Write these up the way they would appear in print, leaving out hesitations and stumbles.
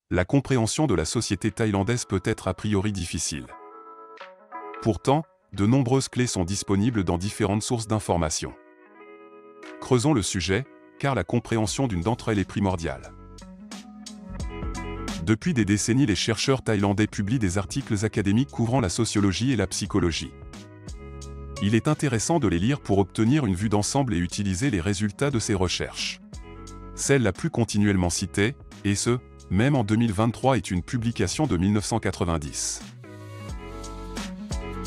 la compréhension de la société thaïlandaise peut être a priori difficile. Pourtant, de nombreuses clés sont disponibles dans différentes sources d'informations. Creusons le sujet, car la compréhension d'une d'entre elles est primordiale. Depuis des décennies, les chercheurs thaïlandais publient des articles académiques couvrant la sociologie et la psychologie. Il est intéressant de les lire pour obtenir une vue d'ensemble et utiliser les résultats de ces recherches. Celle la plus continuellement citée, et ce, même en 2023, est une publication de 1990.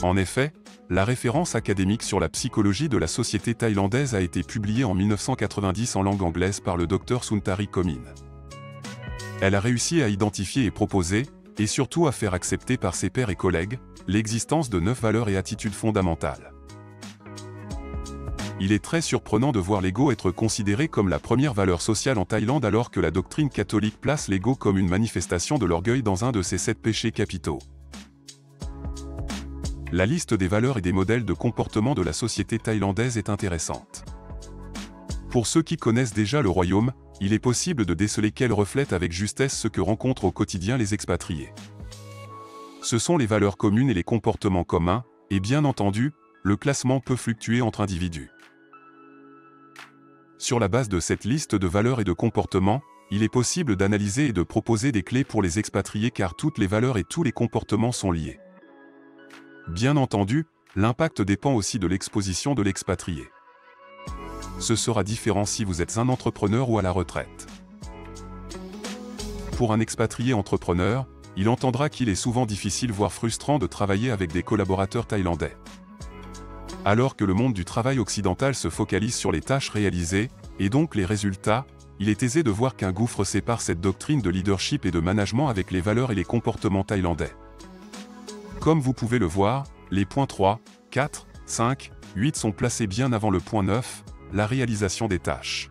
En effet, la référence académique sur la psychologie de la société thaïlandaise a été publiée en 1990 en langue anglaise par le Dr Suntari Komin. Elle a réussi à identifier et proposer, et surtout à faire accepter par ses pairs et collègues, l'existence de 9 valeurs et attitudes fondamentales. Il est très surprenant de voir l'ego être considéré comme la première valeur sociale en Thaïlande alors que la doctrine catholique place l'ego comme une manifestation de l'orgueil dans un de ses 7 péchés capitaux. La liste des valeurs et des modèles de comportement de la société thaïlandaise est intéressante. Pour ceux qui connaissent déjà le royaume, il est possible de déceler qu'elle reflète avec justesse ce que rencontrent au quotidien les expatriés. Ce sont les valeurs communes et les comportements communs, et bien entendu, le classement peut fluctuer entre individus. Sur la base de cette liste de valeurs et de comportements, il est possible d'analyser et de proposer des clés pour les expatriés car toutes les valeurs et tous les comportements sont liés. Bien entendu, l'impact dépend aussi de l'exposition de l'expatrié. Ce sera différent si vous êtes un entrepreneur ou à la retraite. Pour un expatrié entrepreneur, il entendra qu'il est souvent difficile voire frustrant de travailler avec des collaborateurs thaïlandais. Alors que le monde du travail occidental se focalise sur les tâches réalisées, et donc les résultats, il est aisé de voir qu'un gouffre sépare cette doctrine de leadership et de management avec les valeurs et les comportements thaïlandais. Comme vous pouvez le voir, les points 3, 4, 5, 8 sont placés bien avant le point 9, la réalisation des tâches.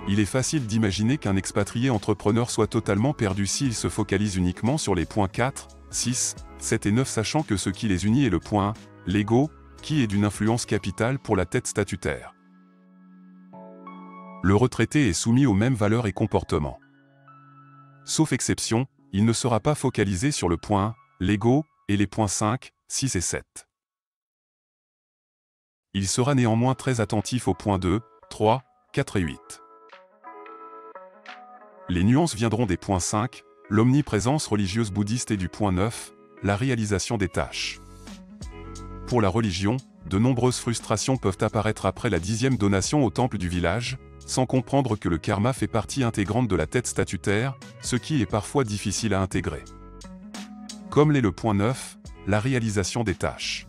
Il est facile d'imaginer qu'un expatrié entrepreneur soit totalement perdu s'il se focalise uniquement sur les points 4, 6, 7 et 9 sachant que ce qui les unit est le point 1, l'ego, qui est d'une influence capitale pour la tête statutaire. Le retraité est soumis aux mêmes valeurs et comportements. Sauf exception, il ne sera pas focalisé sur le point 1, l'ego, et les points 5, 6 et 7. Il sera néanmoins très attentif aux points 2, 3, 4 et 8. Les nuances viendront des points 5, l'omniprésence religieuse bouddhiste et du point 9, la réalisation des tâches. Pour la religion, de nombreuses frustrations peuvent apparaître après la 10e donation au temple du village, sans comprendre que le karma fait partie intégrante de la tête statutaire, ce qui est parfois difficile à intégrer. Comme l'est le point 9, la réalisation des tâches.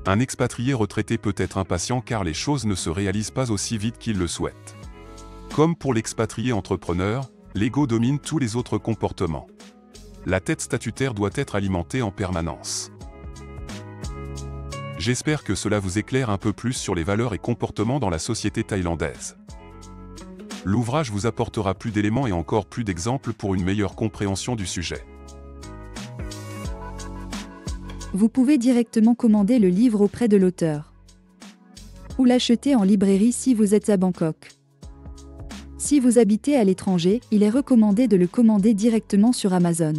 Un expatrié retraité peut être impatient car les choses ne se réalisent pas aussi vite qu'il le souhaite. Comme pour l'expatrié entrepreneur, l'ego domine tous les autres comportements. La tête statutaire doit être alimentée en permanence. J'espère que cela vous éclaire un peu plus sur les valeurs et comportements dans la société thaïlandaise. L'ouvrage vous apportera plus d'éléments et encore plus d'exemples pour une meilleure compréhension du sujet. Vous pouvez directement commander le livre auprès de l'auteur. Ou l'acheter en librairie si vous êtes à Bangkok. Si vous habitez à l'étranger, il est recommandé de le commander directement sur Amazon.